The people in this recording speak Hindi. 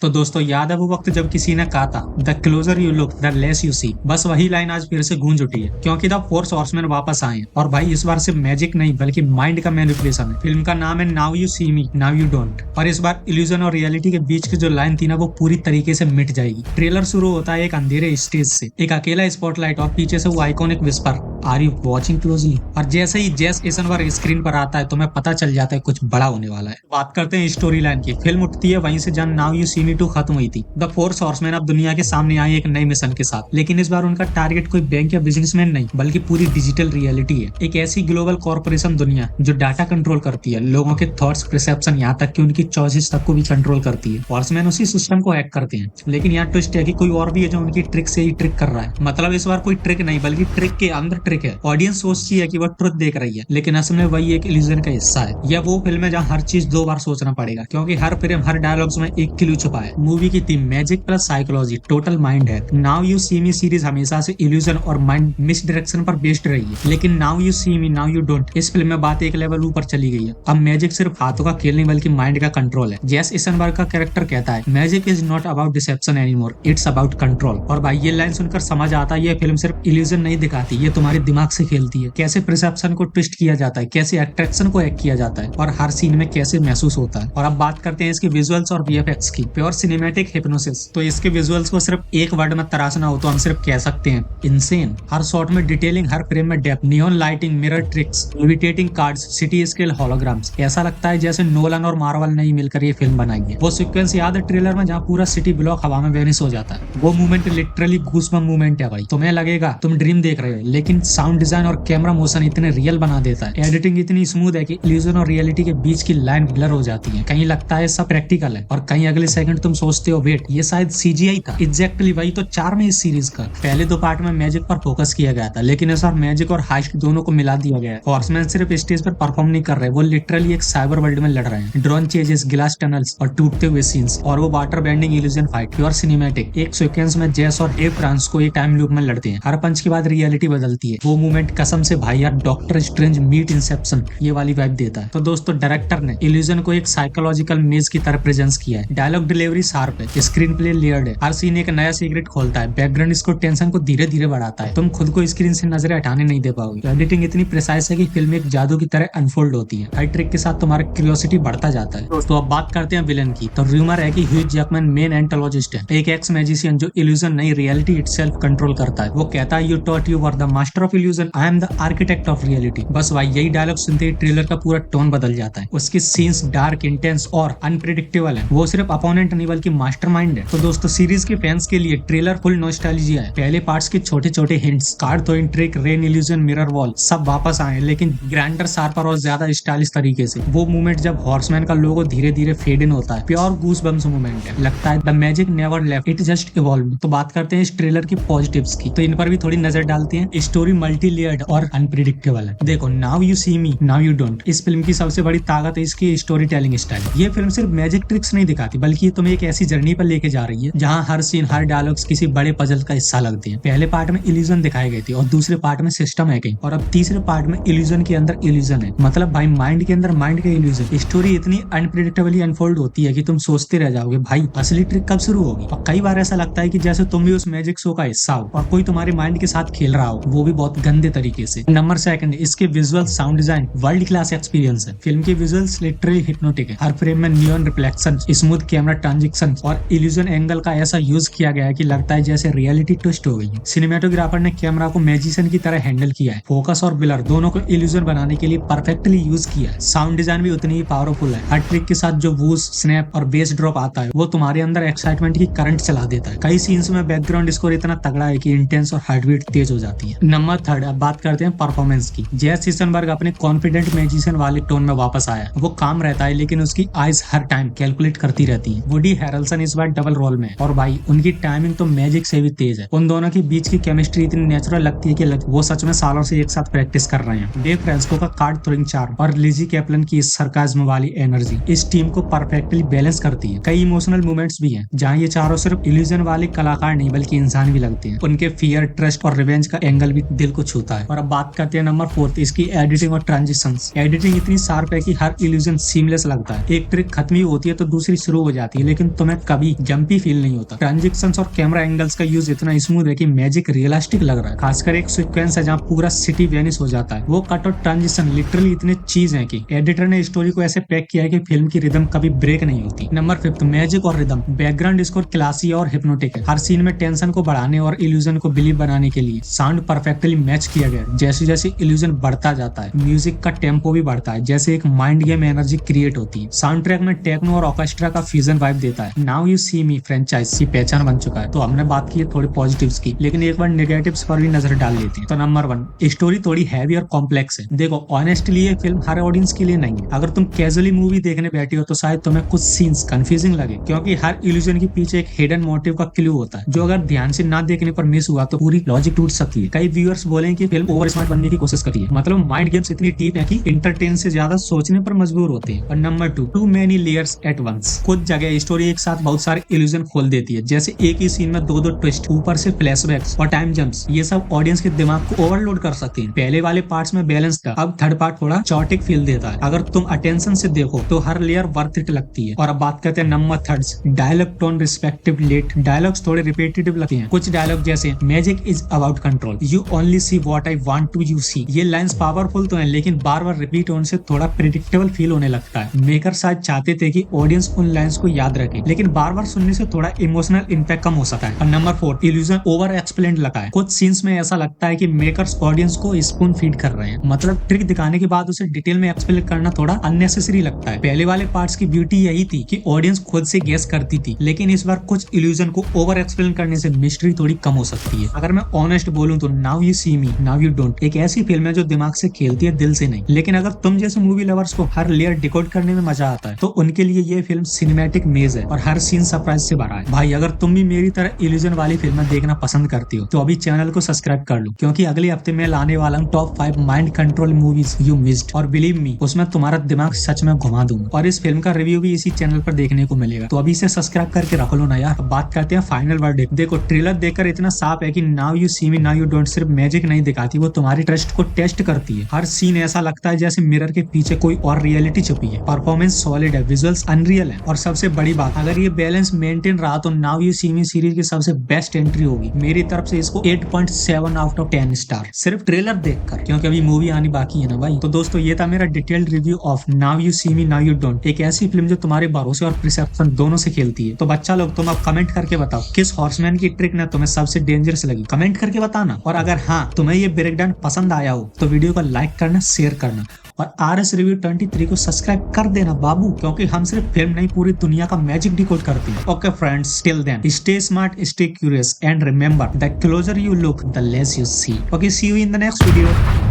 तो दोस्तों याद है वो वक्त जब किसी ने कहा था the closer you look the less you see. बस वही लाइन आज फिर से गूंज उठी है क्योंकि द फोर्स हॉर्समैन वापस आए हैं। और भाई इस बार सिर्फ मैजिक नहीं बल्कि माइंड का मैनिपुलेशन है। फिल्म का नाम है now you see me now you don't. और इस बार इल्यूजन और रियलिटी के बीच की जो लाइन थी ना वो पूरी तरीके से मिट जाएगी। ट्रेलर शुरू होता है एक अंधेरे स्टेज से, एक अकेला स्पॉटलाइट और पीछे से वो iconic whisper are you watching closely. और जैसे ही जेस एसनवर स्क्रीन पर आता है तो तुम्हें पता चल जाता है कुछ बड़ा होने वाला है। बात करते हैं स्टोरी लाइन की। फिल्म उठती है वहीं से जहां नाउ यू सी मी 2 खत्म हुई थी। द फोर्स हॉर्समैन अब दुनिया के सामने आए एक नए मिशन के साथ, लेकिन इस बार उनका टारगेट कोई बैंक या बिजनेसमैन नहीं बल्कि पूरी डिजिटल रियलिटी है। एक ऐसी ग्लोबल कॉर्पोरेशन दुनिया जो डाटा कंट्रोल करती है, लोगों के थॉट्स, परसेप्शन, यहाँ तक कि उनकी चॉइसेस तक को भी कंट्रोल करती है। हॉर्समैन उसी सिस्टम को हैक करते हैं, लेकिन यहाँ ट्विस्ट है कि कोई और भी है जो उनकी ट्रिक से ही ट्रिक कर रहा है। मतलब इस बार कोई ट्रिक नहीं बल्कि ट्रिक के अंदर ट्रिक है। ऑडियंस सोचती है कि वो ट्रुथ देख रही है, लेकिन असल में वही एक इल्यूजन का हिस्सा है। यह वो फिल्म है जहाँ हर चीज 2 बार सोचना पड़ेगा क्योंकि हर फ्रेम, हर डायलॉग्स में एक क्लू छुपा है। मूवी की theme magic plus psychology, total mind है। Now you see me series हमेशा से इल्यूजन और माइंड मिस डायरेक्शन पर बेस्ड रही है, लेकिन now you see me now you don't इस फिल्म में बात एक लेवल ऊपर चली गई है। अब मैजिक सिर्फ हाथों का खेल नहीं बल्कि माइंड का कंट्रोल है। जेस एसनबर्ग का कैरेक्टर कहता है magic is not about deception anymore, it's about control. और भाई ये लाइन सुनकर समझ आता है ये फिल्म सिर्फ इल्यूजन नहीं दिखाती, ये तुम्हारे दिमाग से खेलती है। कैसे परसेप्शन को ट्विस्ट किया जाता है, कैसे अट्रैक्शन को हैक किया जाता है और हर सीन में कैसे महसूस होता है। और अब बात करते हैं इसके विजुअल्स और वीएफएक्स की। Pure cinematic hypnosis. तो इसके विजुअल्स को सिर्फ एक वर्ड में तराशना हो तो हम सिर्फ कह सकते हैं इनसेन। हर शॉट में डिटेलिंग, हर फ्रेम में depth, neon lighting, mirror tricks, levitating cards, city scale holograms. ऐसा लगता है जैसे नोलन और मार्वल ने ही मिलकर ये फिल्म बनाई है। वो सीक्वेंस याद है ट्रेलर में जहाँ पूरा सिटी ब्लॉक हवा में वेनिश हो जाता है? वो मूवमेंट लिटरली गूज़बम्प मूवमेंट है भाई। तुम्हें लगेगा तुम ड्रीम देख रहे हो, लेकिन साउंड डिजाइन और कैमरा मोशन इतने रियल बना देता है। एडिटिंग इतनी स्मूथ है कि इल्यूजन और रियलिटी के बीच की लाइन ब्लर हो जाती है। कहीं लगता है सब प्रैक्टिकल है और कहीं अगले सेकंड तुम सोचते हो वेट ये शायद सीजीआई था। एग्जैक्टली वही तो चार्म है इस सीरीज का। पहले 2 पार्ट में मैजिक पर फोकस किया गया था, लेकिन इस बार मैजिक और हाइस्ट दोनों को मिला दिया गया है। हॉर्समैन सिर्फ स्टेज पर परफॉर्म नहीं कर रहे, वो लिटरली एक साइबर वर्ल्ड में लड़ रहे हैं। ड्रोन चेजेस, ग्लास टनल्स और टूटते हुए सीन्स और वो water bending illusion fight, pure cinematic. एक सीक्वेंस में जेस और ए फ्रांस को एक टाइम लूप में लड़ते हैं। हर पंच के बाद रियलिटी बदलती है। वो मूवमेंट कसम से भाई यार डॉक्टर स्ट्रेंज मीट इंसेप्शन ये वाली वाइब देता है। तो दोस्तों डायरेक्टर ने इल्यूजन को एक साइकोलॉजिकल मेज की तरह प्रेजेंस किया है। डायलॉग डिलीवरी शार्प है, स्क्रीन प्ले लेयर्ड है, हर सीन एक नया सीक्रेट खोलता है। बैकग्राउंड इसको टेंशन को धीरे धीरे बढ़ाता है, तुम खुद को स्क्रीन से नजरें हटाने नहीं दे पाओगे। एडिटिंग इतनी प्रिसाइज है कि फिल्म एक जादू की तरह अनफोल्ड होती है। हर ट्रिक के साथ तुम्हारा क्यूरियोसिटी बढ़ता जाता है। तो अब बात करते हैं विलन की। तो रूमर है कि ह्यूज जैकमैन मेन एंटोलॉजिस्ट है, एक एक्स मैजिशियन जो इल्यूजन नहीं रियलिटी इटसेल्फ कंट्रोल करता है। वो कहता है you taught you were the master of illusion, I am the architect of reality. बस भाई यही डायलॉग सुनते ही ट्रेलर का पूरा टोन बदल जाता है। उसकी सीन्स डार्क, इंटेंस और अनप्रेडिक्टेबल है। वो सिर्फ अपोनेंट नहीं बल्कि मास्टरमाइंड है। तो दोस्तों सीरीज के फैंस के लिए ट्रेलर फुल नॉस्टैल्जिया है। पहले पार्ट्स के छोटे छोटे hints, card throwing trick, rain illusion, mirror wall सब वापस आए, लेकिन ग्रैंडर, शार्पर और ज्यादा स्टाइलिश तरीके से। वो मूवमेंट जब हॉर्समैन का लोगो धीरे धीरे फेड इन होता है, प्योर गूज़बम्प्स मूवमेंट है। लगता है the magic never left, it just evolve. तो बात करते हैं इस ट्रेलर की पॉजिटिव्स की, तो इन पर भी थोड़ी नजर डालते हैं। स्टोरी मल्टी लेयर्ड और अनप्रिडिक्टेबल है। देखो now you see me now you don't इस फिल्म की सबसे बड़ी ताकत है इसकी स्टोरी टेलिंग स्टाइल। ये फिल्म सिर्फ मैजिक ट्रिक्स नहीं दिखाती बल्कि तुम्हें एक ऐसी जर्नी पर लेके जा रही है जहाँ हर सीन, हर डायलॉग्स किसी बड़े पजल का हिस्सा लगते हैं। पहले पार्ट में इल्यूजन दिखाई गई थी और दूसरे पार्ट में सिस्टम हैकिंग, और अब तीसरे पार्ट में इल्यूजन के अंदर इल्यूजन है। मतलब भाई माइंड के अंदर माइंड का इल्यूजन। स्टोरी इतनी अनप्रेडिक्टेबली अनफोल्ड होती है कि तुम सोचते रह जाओगे भाई असली ट्रिक कब शुरू होगी। और कई बार ऐसा लगता है कि जैसे तुम भी उस मैजिक शो का हिस्सा हो और कोई तुम्हारे माइंड के साथ खेल रहा हो, वो भी बहुत गंदे तरीके से। नंबर 2 इसके visual, sound design world class experience है। फिल्म के विजुअल्स लिटरली हिप्नोटिक है। हर फ्रेम में neon reflection, smooth camera transition और इल्यूजन एंगल का ऐसा यूज किया गया है कि लगता है जैसे रियलिटी ट्विस्ट हो गई है। सिनेमेटोग्राफर ने कैमरा को मैजिशियन की तरह हैंडल किया है। फोकस और ब्लर दोनों को इल्यूजन बनाने के लिए परफेक्टली यूज किया है। साउंड डिजाइन भी उतनी ही पावरफुल है। हर ट्रिक के साथ जो वूज, स्नैप और बेस ड्रॉप आता है वो तुम्हारे अंदर एक्साइटमेंट की करंट चला देता है। कई सीन्स में बैकग्राउंड स्कोर इतना तगड़ा है कि इंटेंस और हार्टबीट तेज हो जाती है। नंबर 3 अब बात करते हैं परफॉर्मेंस की। जेस एसनबर्ग अपने कॉन्फिडेंट मैजिशियन वाले टोन में वापस आया। वो काम रहता है लेकिन उसकी आईज हर टाइम कैलकुलेट करती रहती है। वुडी हैरेल्सन इस बार डबल रोल में और भाई उनकी टाइमिंग तो मैजिक से भी तेज है। उन दोनों के बीच की केमिस्ट्री इतनी नेचुरल लगती है कि वो सच में सालों से एक साथ प्रैक्टिस कर रहे हैं। डेव फ्रांसिस्को का कार्ड थ्रोइंग चार्म और लिजी कैप्लन की सरकाज्म वाली एनर्जी इस टीम को परफेक्टली बैलेंस करती है। कई इमोशनल मोमेंट्स भी हैं जहां ये चारों सिर्फ इल्यूजन वाले कलाकार नहीं बल्कि इंसान भी लगते हैं। उनके फियर, ट्रस्ट और रिवेंज का एंगल भी दिल को छूता है। और अब बात करते हैं नंबर 4, इसकी एडिटिंग और ट्रांजिशंस। एडिटिंग इतनी शार्प है कि हर इल्यूजन सीमलेस लगता है। एक ट्रिक खत्म ही होती है तो दूसरी शुरू हो जाती है, लेकिन तुम्हें कभी जंपी फील नहीं होता। ट्रांजिशंस और कैमरा एंगल्स का यूज इतना स्मूथ है कि मैजिक रियलिस्टिक लग रहा है। खासकर एक सीक्वेंस है जहाँ पूरा सिटी वेनिश हो जाता है। वो कट और ट्रांजिशन लिटरली इतने चीज है कि एडिटर ने स्टोरी को ऐसे पैक किया है कि फिल्म की रिदम कभी ब्रेक नहीं होती। नंबर 5, मैजिक और रिदम। बैकग्राउंड स्कोर क्लासी और हिप्नोटिक है। हर सीन में टेंशन को बढ़ाने और इल्यूजन को बिलीव बनाने के लिए साउंड परफेक्टली मैच किया गया है। जैसे जैसे इल्यूजन बढ़ता जाता है, म्यूजिक का टेम्पो भी बढ़ता है, जैसे एक माइंड गेम एनर्जी क्रिएट होती है। साउंड ट्रैक में टेक्नो और ऑर्केस्ट्रा का फ्यूजन वाइब देता है। Now you see me franchise की पहचान बन चुका है। तो हमने बात की है थोड़ी पॉजिटिव्स की, लेकिन एक बार नेगेटिव्स पर भी नजर डाल लेते हैं। तो नंबर 1, स्टोरी थोड़ी हैवी और कॉम्प्लेक्स है। देखो ऑनेस्टली ये फिल्म हर ऑडियंस के लिए नहीं है। अगर तुम कैजुअली मूवी देखने बैठी हो तो शायद तुम्हें कुछ सीन्स कंफ्यूजिंग लगे, क्योंकि हर इल्यूजन के पीछे एक हिडन मोटिव का क्लू होता है, जो अगर ध्यान से ना देखने पर मिस हुआ तो पूरी लॉजिक टूट सकती है। कई व्यूअर्स बोले कि फिल्म ओवर स्मार्ट बनने की कोशिश करती है, मतलब माइंड गेम्स इतनी डीप है कि इंटरटेन से ज्यादा सोचने पर मजबूर होते हैं। और number 2, too many layers at once. कुछ जगह स्टोरी एक साथ बहुत सारे इल्यूजन खोल देती है, जैसे एक ही सीन में दो ट्विस्ट, ऊपर से फ्लैशबैक्स और टाइम जंप्स। ये सब ऑडियंस के दिमाग को ओवरलोड कर सकते हैं। पहले वाले पार्ट्स में बैलेंस था, अब थर्ड पार्ट थोड़ा चॉटिक फील देता है। अगर तुम अटेंशन से देखो तो हर लेयर वर्थ इट लगती है। और अब बात करते हैं number 3, dialogue tone respective late. Dialogues थोड़े रिपीटेटिव लगते हैं। कुछ डायलॉग जैसे magic is about control, you only see what I want to you see. ये लाइंस पावरफुल तो हैं, लेकिन बार बार रिपीट होने से थोड़ा प्रिडिक्टेबल फील होने लगता है। मेकर शायद चाहते थे कि ऑडियंस उन लाइंस को याद रखे, लेकिन बार बार सुनने से थोड़ा इमोशनल इंपैक्ट कम हो सकता है। और नंबर 4, इल्यूजन ओवर एक्सप्लेन लगा है। कुछ सीन्स में ऐसा लगता है कि मेकर्स ऑडियंस को स्पून फीड कर रहे हैं, मतलब ट्रिक दिखाने के बाद उसे डिटेल में एक्सप्लेन करना थोड़ा अननेसेसरी लगता है। पहले वाले पार्ट्स की ब्यूटी यही थी कि ऑडियंस खुद से गेस करती थी, लेकिन इस बार कुछ इल्यूजन को ओवर एक्सप्लेन करने से मिस्ट्री थोड़ी कम हो सकती है। अगर मैं ऑनेस्ट बोलूं तो now you see me now you don't एक ऐसी फिल्म है जो दिमाग से खेलती है, दिल से नहीं। लेकिन अगर तुम जैसे मूवी लवर्स को हर लेयर डिकोड करने में मजा आता है तो उनके लिए ये फिल्म सिनेमैटिक मेज है और हर सीन सरप्राइज से भरा है। भाई अगर तुम भी मेरी तरह इल्यूजन वाली फिल्में देखना पसंद करती हो तो अभी चैनल को सब्सक्राइब कर लो, क्योंकि अगले हफ्ते मैं लाने वाला हूँ top 5 mind control movies you missed. और बिलीव मी, उसमें तुम्हारा दिमाग सच में घुमा दूंगा। और इस फिल्म का रिव्यू भी इसी चैनल पर देखने को मिलेगा, तो अभी से सब्सक्राइब करके रख लो ना यार। बात करते हैं फाइनल वर्डिक्ट। देखो ट्रेलर देखकर इतना साफ है कि now you see me now you don't सिर्फ मैजिक नहीं दिखाती, वो तुम्हारी ट्रस्ट को टेस्ट करती है। हर सीन ऐसा लगता है जैसे मिरर के पीछे कोई और रियलिटी छुपी है। परफॉर्मेंस सॉलिड है, विजुअल्स अनरियल है, और सबसे बड़ी बात, अगर ये बैलेंस मेंटेन रहा तो now you see me series की सबसे बेस्ट एंट्री होगी। मेरी तरफ से इसको 8.7 आउट ऑफ 10 स्टार, सिर्फ ट्रेलर देखकर, क्योंकि अभी मूवी आनी बाकी है ना भाई। तो दोस्तों ये था मेरा detailed review of now you see me now you don't, एक ऐसी फिल्म जो तुम्हारे भरोसे और परसेप्शन दोनों से खेलती है। तो बच्चा लोग तुम अब कमेंट करके बताओ किस हॉर्समैन की ट्रिक ने तुम्हें सबसे डेंजरस लगी, कमेंट करके बताना। और अगर हाँ तुम्हें ये ब्रेकडाउन पसंद आया हो तो वीडियो को लाइक करना, शेयर करना, और RS रिव्यू 23 को सब्सक्राइब कर देना बाबू, क्योंकि हम सिर्फ फिल्म नहीं पूरी दुनिया का मैजिक डिकोड करते हैं। Okay friends, till then stay smart, stay curious, and remember the closer you look the less you see. Okay, see you in the next video.